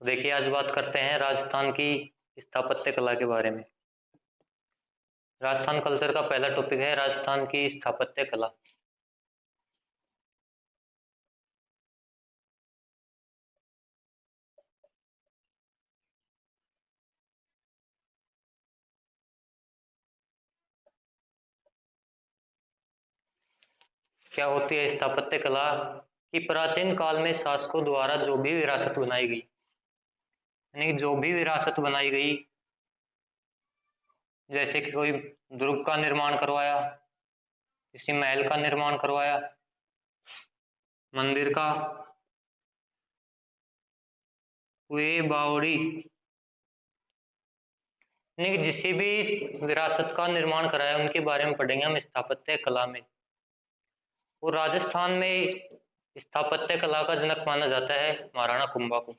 देखिए, आज बात करते हैं राजस्थान की स्थापत्य कला के बारे में। राजस्थान कल्चर का पहला टॉपिक है राजस्थान की स्थापत्य कला। क्या होती है स्थापत्य कला? कि प्राचीन काल में शासकों द्वारा जो भी विरासत बनाई गई, यानी जो भी विरासत बनाई गई, जैसे कि कोई दुर्ग का निर्माण करवाया, किसी महल का निर्माण करवाया, मंदिर का, कुएं बावड़ी, यानी कि जिस भी विरासत का निर्माण कराया उनके बारे में पढ़ेंगे हम स्थापत्य कला में। और राजस्थान में स्थापत्य कला का जनक माना जाता है महाराणा कुंभा को।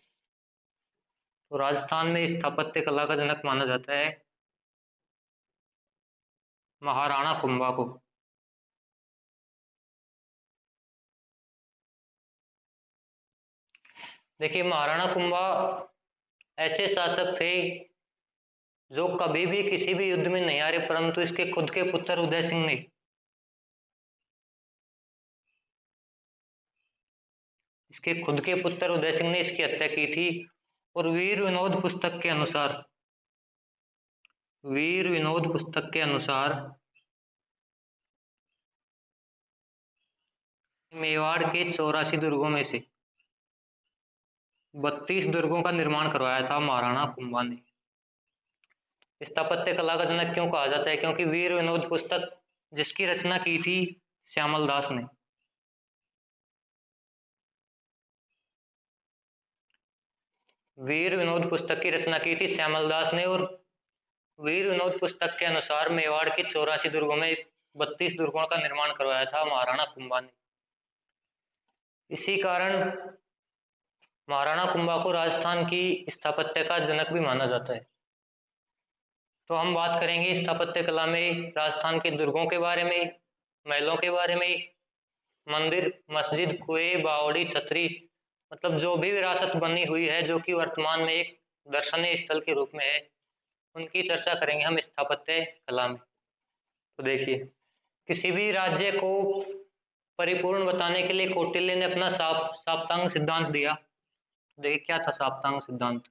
तो राजस्थान में स्थापत्य कला का जनक माना जाता है महाराणा कुंभा को। देखिए, महाराणा कुंभा ऐसे शासक थे जो कभी भी किसी भी युद्ध में नहीं हारे, परंतु इसके खुद के पुत्र उदय सिंह ने इसकी हत्या की थी। और वीर विनोद पुस्तक के अनुसार मेवाड़ के 84 दुर्गों में से 32 दुर्गों का निर्माण करवाया था महाराणा कुंभा ने। स्थापत्य कला का जनक क्यों कहा जाता है? क्योंकि वीर विनोद पुस्तक जिसकी रचना की थी श्यामल दास ने। वीर विनोद पुस्तक की रचना की थी श्यामल दास ने। और वीर विनोद पुस्तक के अनुसार मेवाड़ के 84 दुर्गों में 32 दुर्गों का निर्माण करवाया था महाराणा कुंभा ने। इसी कारण महाराणा कुंभा को राजस्थान की स्थापत्य का जनक भी माना जाता है। तो हम बात करेंगे स्थापत्य कला में राजस्थान के दुर्गों के बारे में, महलों के बारे में, मंदिर, मस्जिद, कुएं, बावड़ी, छतरी, मतलब जो भी विरासत बनी हुई है जो कि वर्तमान में एक दर्शनीय स्थल के रूप में है, उनकी चर्चा करेंगे हम स्थापत्य कला में। तो देखिए, किसी भी राज्य को परिपूर्ण बताने के लिए कौटिल्य ने अपना साप्तांग सिद्धांत दिया। देखिए, क्या था साप्तांग सिद्धांत?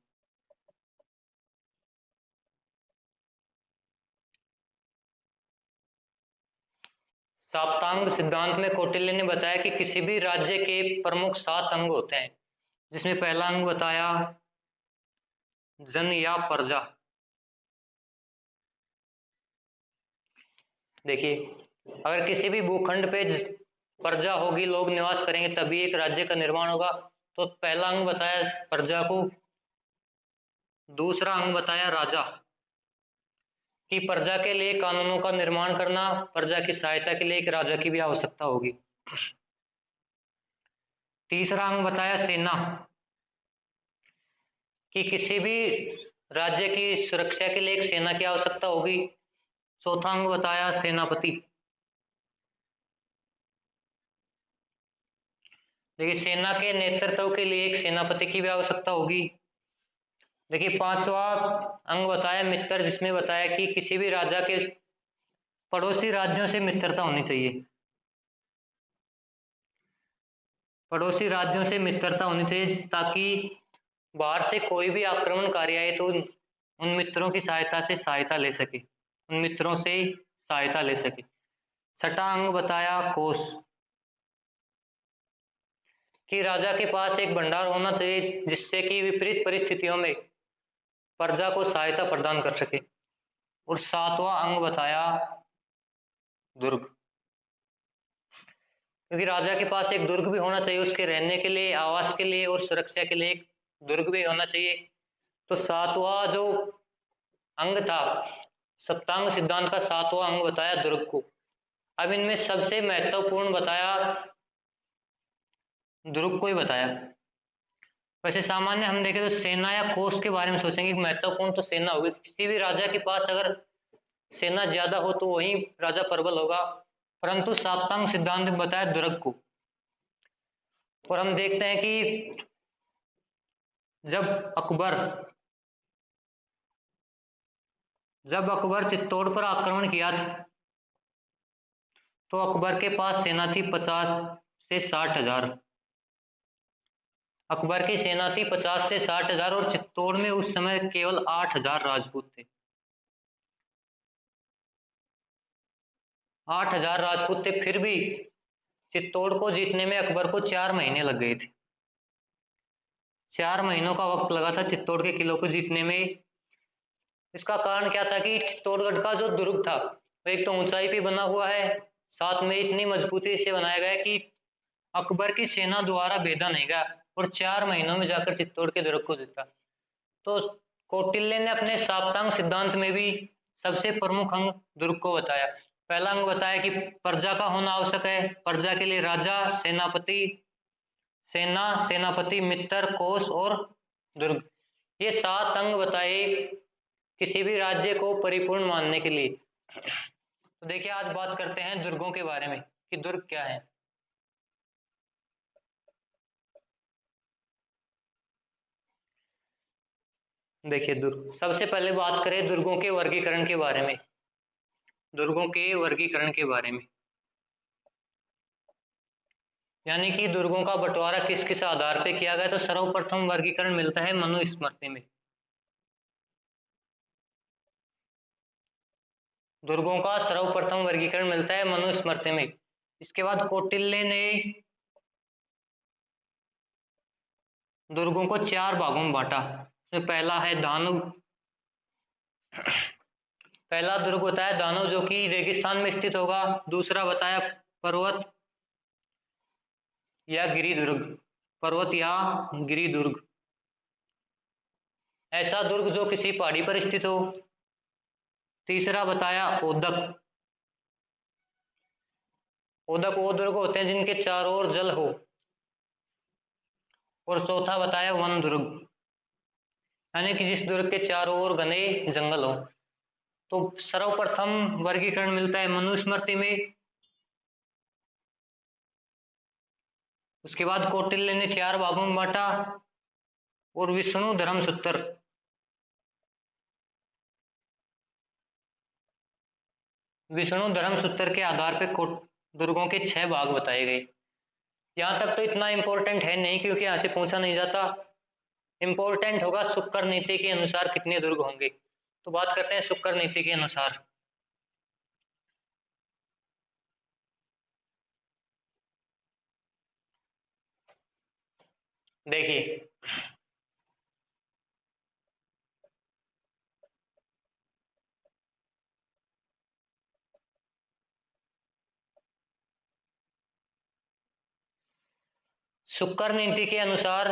साप्तांग सिद्धांत में कौटिल्य ने बताया कि किसी भी राज्य के प्रमुख 7 अंग होते हैं, जिसमें पहला अंग बताया जन या प्रजा। देखिए, अगर किसी भी भूखंड पे प्रजा होगी, लोग निवास करेंगे, तभी एक राज्य का निर्माण होगा। तो पहला अंग बताया प्रजा को। दूसरा अंग बताया राजा, कि प्रजा के लिए कानूनों का निर्माण करना, प्रजा की सहायता के लिए एक राजा की भी आवश्यकता होगी। तीसरा अंग बताया सेना, कि किसी भी राज्य की सुरक्षा के लिए एक सेना की आवश्यकता होगी। चौथा अंग बताया सेनापति। देखिए, सेना के नेतृत्व के लिए एक सेनापति की भी आवश्यकता होगी। देखिए, पांचवा अंग बताया मित्र, जिसमें बताया कि किसी भी राजा के पड़ोसी राज्यों से मित्रता होनी चाहिए। पड़ोसी राज्यों से मित्रता होनी चाहिए ताकि बाहर से कोई भी आक्रमणकारी आए तो उन मित्रों की सहायता से सहायता ले सके, उन मित्रों से सहायता ले सके। छठा अंग बताया कोष, कि राजा के पास एक भंडार होना चाहिए जिससे कि विपरीत परिस्थितियों में प्रजा को सहायता प्रदान कर सके। और सातवां अंग बताया दुर्ग, क्योंकि राजा के पास एक दुर्ग भी होना चाहिए, उसके रहने के लिए, आवास के लिए और सुरक्षा के लिए एक दुर्ग भी होना चाहिए। तो सातवां जो अंग था सप्तांग सिद्धांत का, सातवां अंग बताया दुर्ग को। अब इनमें सबसे महत्वपूर्ण बताया दुर्ग को ही बताया। वैसे सामान्य हम देखें तो सेना या कोष के बारे में सोचेंगे कि महत्वपूर्ण तो सेना होगी। किसी भी राजा के पास अगर सेना ज्यादा हो तो वही राजा प्रबल होगा, परंतु साप्तांग सिद्धांत में बताया दुर्ग को। और हम देखते हैं कि जब अकबर जब अकबर चित्तौड़ पर आक्रमण किया तो अकबर के पास सेना थी 50 से 60 हजार। अकबर की सेना थी 50 से 60 हजार और चित्तौड़ में उस समय केवल 8 हजार राजपूत थे। 8 हजार राजपूत थे, फिर भी चित्तौड़ को जीतने में अकबर को 4 महीने लग गए थे। 4 महीनों का वक्त लगा था चित्तौड़ के किलों को जीतने में। इसका कारण क्या था कि चित्तौड़गढ़ का जो दुर्ग था वो एक तो ऊंचाई पे बना हुआ है, साथ में इतनी मजबूती से बनाया गया है कि अकबर की सेना द्वारा भेदा नहीं गया और 4 महीनों में जाकर चित्तौड़ के दुर्ग को जीता। तो कौटिल्य ने अपने साप्तांग सिद्धांत में भी सबसे प्रमुख अंग दुर्ग को बताया। पहला अंग बताया कि प्रजा का होना आवश्यक है। प्रजा के लिए राजा, सेनापति, मित्र, कोष और दुर्ग, ये 7 अंग बताए किसी भी राज्य को परिपूर्ण मानने के लिए। तो देखिए, आज बात करते हैं दुर्गों के बारे में कि दुर्ग क्या है। देखिए, दुर्ग, सबसे पहले बात करें दुर्गों के वर्गीकरण के बारे में। दुर्गों के वर्गीकरण के बारे में यानी कि दुर्गों का बंटवारा किस किस आधार पर किया गया। तो सर्वप्रथम वर्गीकरण मिलता है मनुस्मृति में। दुर्गों का सर्वप्रथम वर्गीकरण मिलता है मनुस्मृति में। इसके बाद कौटिल्य ने दुर्गों को 4 भागों में बांटा। तो पहला है दानव। पहला दुर्ग बताया दानव, जो कि रेगिस्तान में स्थित होगा। दूसरा बताया पर्वत या गिरिदुर्ग। पर्वत या गिरिदुर्ग, ऐसा दुर्ग जो किसी पहाड़ी पर स्थित हो। तीसरा बताया ओदक। ओदक वो दुर्ग होते हैं जिनके चारों ओर जल हो। और चौथा बताया वन दुर्ग, यानी कि जिस दुर्ग के चारों ओर घने जंगल हो। तो सर्वप्रथम वर्गीकरण मिलता है मनुस्मृति में। उसके बाद कौटिल्य ने 4 भागों में बांटा और विष्णु धर्मसूत्र के आधार पर दुर्गों के 6 भाग बताए गए। यहाँ तक तो इतना इंपॉर्टेंट है नहीं, क्योंकि यहाँ से पूछा नहीं जाता। इंपॉर्टेंट होगा शुक्र नीति के अनुसार कितने दुर्ग होंगे। तो बात करते हैं शुक्र नीति के अनुसार। देखिए, शुक्र नीति के अनुसार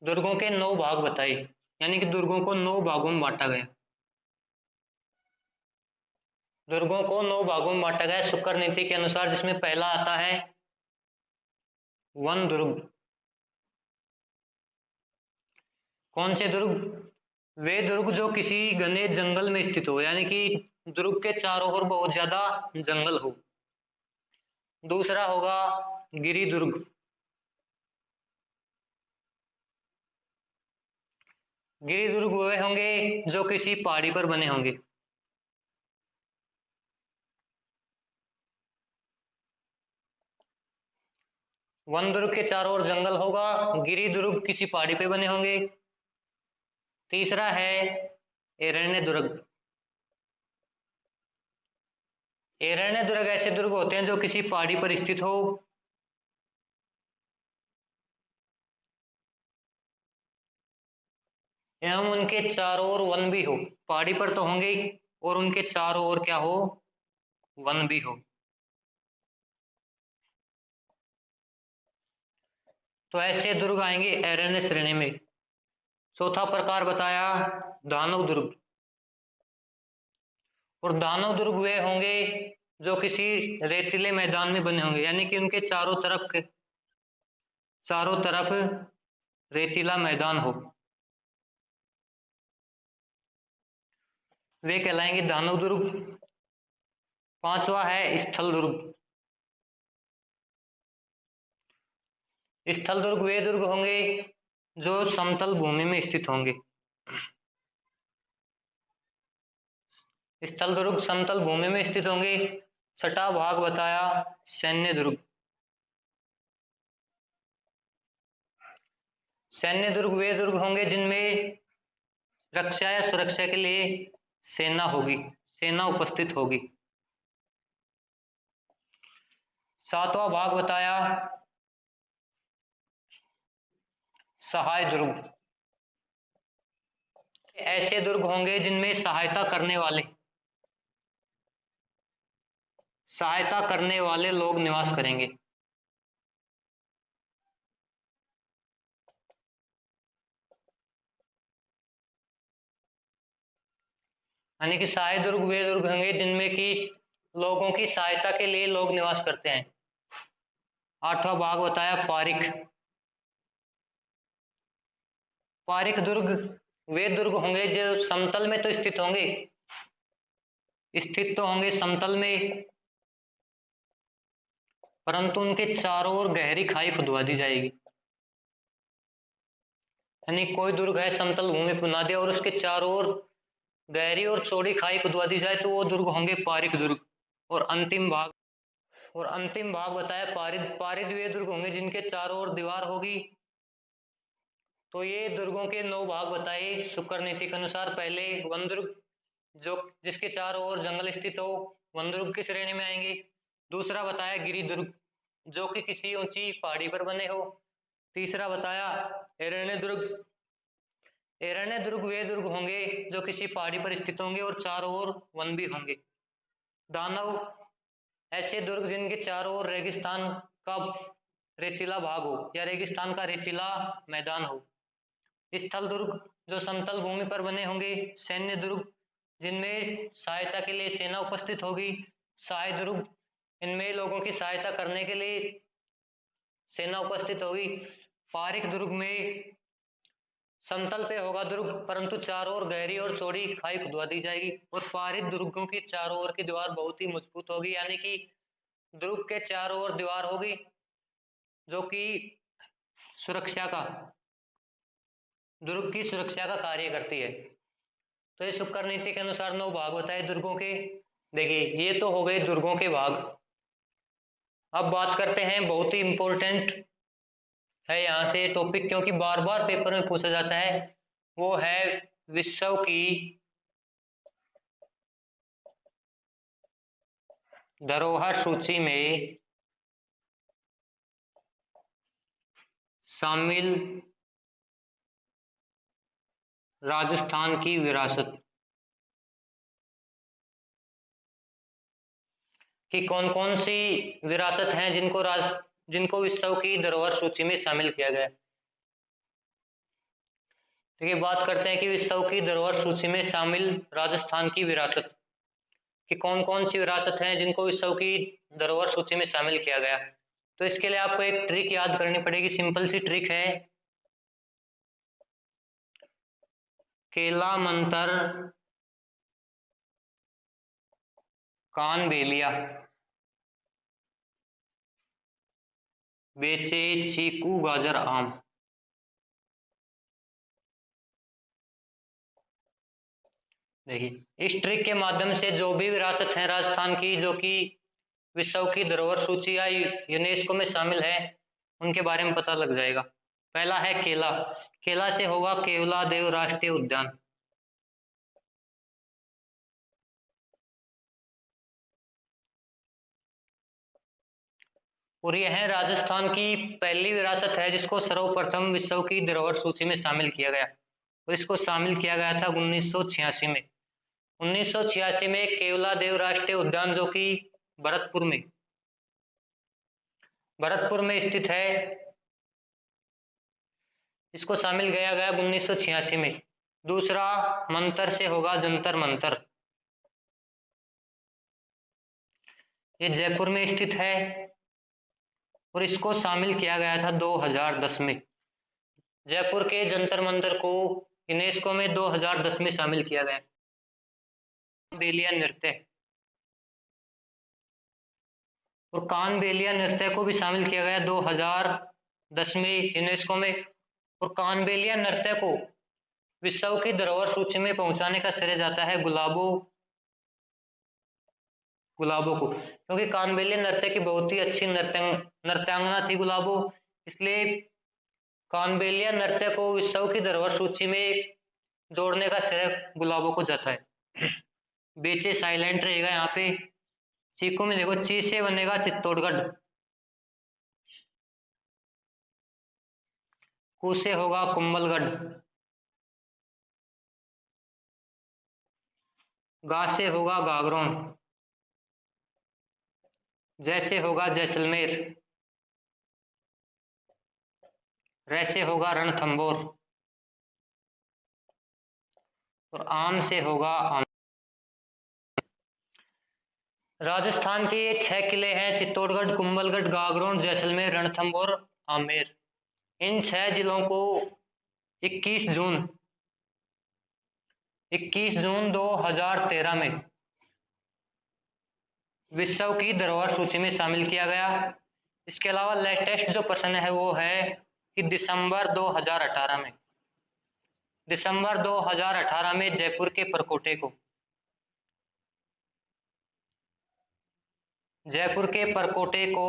दुर्गों के 9 भाग बताए, यानी कि दुर्गों को 9 भागों में बांटा गया। दुर्गों को 9 भागों में बांटा गया शुक्र नीति के अनुसार, जिसमें पहला आता है वन दुर्ग। कौन से दुर्ग? वे दुर्ग जो किसी घने जंगल में स्थित हो, यानी कि दुर्ग के चारों ओर बहुत ज्यादा जंगल हो। दूसरा होगा गिरि दुर्ग। गिरि दुर्ग वे होंगे जो किसी पहाड़ी पर बने होंगे। वन दुर्ग के चारों ओर जंगल होगा, गिरि दुर्ग किसी पहाड़ी पे बने होंगे। तीसरा है एरण्य दुर्ग। एरण्य दुर्ग ऐसे दुर्ग होते हैं जो किसी पहाड़ी पर स्थित हो। एवं उनके चारों ओर वन भी हो। पहाड़ी पर तो होंगे ही, और उनके चारों ओर क्या हो? वन भी हो। तो ऐसे दुर्ग आएंगे एरण्य श्रेणी में। चौथा प्रकार बताया दानव दुर्ग। और दानव दुर्ग वे होंगे जो किसी रेतीले मैदान में बने होंगे, यानी कि उनके चारों तरफ रेतीला मैदान हो। वे कहलाएंगे दानव दुर्ग। पांचवा है स्थल दुर्ग। स्थल दुर्ग वे दुर्ग होंगे जो समतल भूमि में स्थित होंगे। स्थल दुर्ग समतल भूमि में स्थित होंगे। छठा भाग बताया सैन्य दुर्ग। सैन्य दुर्ग वे दुर्ग होंगे जिनमें रक्षा या सुरक्षा के लिए सेना होगी, सेना उपस्थित होगी। सातवां भाग बताया सहाय दुर्ग। ऐसे दुर्ग होंगे जिनमें सहायता करने वाले लोग निवास करेंगे। यानी कि सहाय दुर्ग वे दुर्ग होंगे जिनमें कि लोगों की सहायता के लिए लोग निवास करते हैं। आठवां भाग बताया पारिक। पारिक दुर्ग वे दुर्ग होंगे जो समतल में तो स्थित होंगे समतल में, परंतु उनके चारों ओर गहरी खाई खुदवा दी जाएगी। यानी कोई दुर्ग है समतल भूमि पर बना दिया और उसके चारों ओर गहरी और चौड़ी खाई खुदवा दी जाए तो वो दुर्ग होंगे पारिक दुर्ग। और अंतिम भाग बताया पारिद। पारिद वे दुर्ग होंगे जिनके चारों ओर दीवार होगी। तो ये दुर्गों के 9 भाग बताए शुक्र नीति के अनुसार। पहले वन दुर्ग जो जिसके चारों ओर जंगल स्थित हो, वन दुर्ग की श्रेणी में आएंगे। दूसरा बताया गिरि दुर्ग जो कि किसी ऊंची पहाड़ी पर बने हो। तीसरा बताया एरण्य दुर्ग। एरण्य दुर्ग वे दुर्ग होंगे जो किसी पहाड़ी पर स्थित होंगे और चारों ओर वन भी होंगे। दानव ऐसे दुर्ग जिनके चारों ओर रेगिस्तान का रेतीला भाग हो या रेगिस्तान का रेतीला मैदान हो। स्थल दुर्ग जो समतल भूमि पर बने होंगे। सैन्य दुर्ग जिनमें सहायता के लिए सेना उपस्थित होगी। सहाय दुर्ग इनमें लोगों की सहायता करने के लिए सेना उपस्थित होगी। पारिक दुर्ग में समतल पे होगा दुर्ग परंतु चारों ओर गहरी और चौड़ी खाई खुदवा दी जाएगी। और पारिक दुर्गों की चारों ओर की दीवार बहुत ही मजबूत होगी, यानी कि दुर्ग के चारों ओर दीवार होगी जो कि दुर्ग की सुरक्षा का कार्य करती है। तो इस शुक्र नीति के अनुसार 9 भाग बताए दुर्गों के। देखिए ये तो हो गए दुर्गों के भाग। अब बात करते हैं, बहुत ही इंपॉर्टेंट है यहाँ से टॉपिक क्योंकि बार बार पेपर में पूछा जाता है, वो है विश्व की धरोहर सूची में शामिल राजस्थान की विरासत। कि कौन कौन सी विरासत हैं जिनको विश्व की धरोहर सूची में शामिल किया गया। देखिए बात करते हैं कि विश्व की धरोहर सूची में शामिल राजस्थान की विरासत कि कौन कौन सी विरासत हैं जिनको विश्व की धरोहर सूची में शामिल किया गया। तो इसके लिए आपको एक ट्रिक याद करनी पड़ेगी, सिंपल सी ट्रिक है। केला मंतर कान बेलिया बेचे चीकू गाजर आम। देखिए इस ट्रिक के माध्यम से जो भी विरासत है राजस्थान की जो कि विश्व की धरोहर सूची या यूनेस्को में शामिल है उनके बारे में पता लग जाएगा। पहला है केला। केला से होगा केवला देव राष्ट्रीय उद्यान। और यह है राजस्थान की पहली विरासत है जिसको सर्वप्रथम विश्व की धरोहर सूची में शामिल किया गया। और इसको शामिल किया गया था 1986 में। 1986 में केवला देव राष्ट्रीय उद्यान जो कि भरतपुर में स्थित है, इसको शामिल किया गया 1986 में। दूसरा मंतर से होगा जंतर मंतर। ये जयपुर में स्थित है और इसको शामिल किया गया था 2010 में। जयपुर के जंतर मंतर को यूनेस्को में 2010 में शामिल किया गया। बेलिया नृत्य और कान बेलिया नृत्य को भी शामिल किया गया 2010 में यूनेस्को में। और कानबेलिया नृत्य को विश्व की धरोहर सूची में पहुंचाने का श्रेय जाता है गुलाबों को, क्योंकि कानबेलिया नृत्य की बहुत ही अच्छी नृत्यांगना थी गुलाबों, इसलिए कानबेलिया नृत्य को विश्व की धरोहर सूची में जोड़ने का श्रेय गुलाबों को जाता है। बेचे साइलेंट रहेगा यहाँ पे। चीकू में देखो, ची से बनेगा चित्तौड़गढ़, कू से होगा कुंभलगढ़, गा से होगा गागरोन, जैसे होगा जैसलमेर, रैसे होगा रणथंभौर और आम से होगा आम। राजस्थान के ये 6 किले हैं, चित्तौड़गढ़, कुंभलगढ़, गागरोन, जैसलमेर, रणथंभौर, आमेर। इन 6 जिलों को 21 जून 2013 में विश्व की धरोहर सूची में शामिल किया गया। इसके अलावा लेटेस्ट जो प्रश्न है वो है कि दिसंबर 2018 में जयपुर के परकोटे को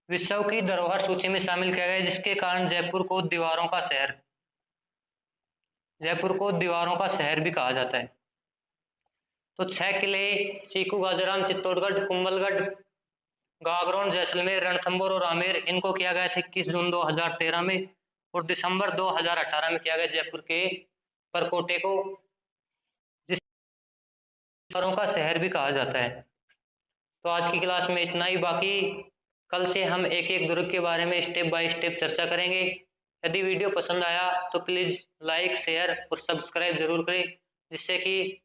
विश्व की धरोहर सूची में शामिल किया गया, जिसके कारण जयपुर को दीवारों का शहर भी कहा जाता है। तो 6 किले चीकू, गाजराम, चित्तौड़गढ़, कुंभलगढ़, गागरोन, जैसलमेर, रणथंभौर और आमेर, इनको किया गया था 21 जून 2013 में, और दिसंबर 2018 में किया गया जयपुर के परकोटे को, जिस दीवारों का शहर भी कहा जाता है। तो आज की क्लास में इतना ही, बाकी कल से हम एक एक दुर्ग के बारे में स्टेप बाय स्टेप चर्चा करेंगे। यदि वीडियो पसंद आया तो प्लीज़ लाइक, शेयर और सब्सक्राइब जरूर करें, जिससे कि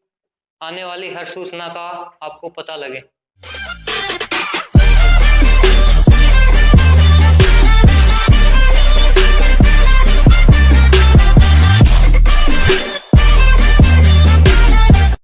आने वाली हर सूचना का आपको पता लगे।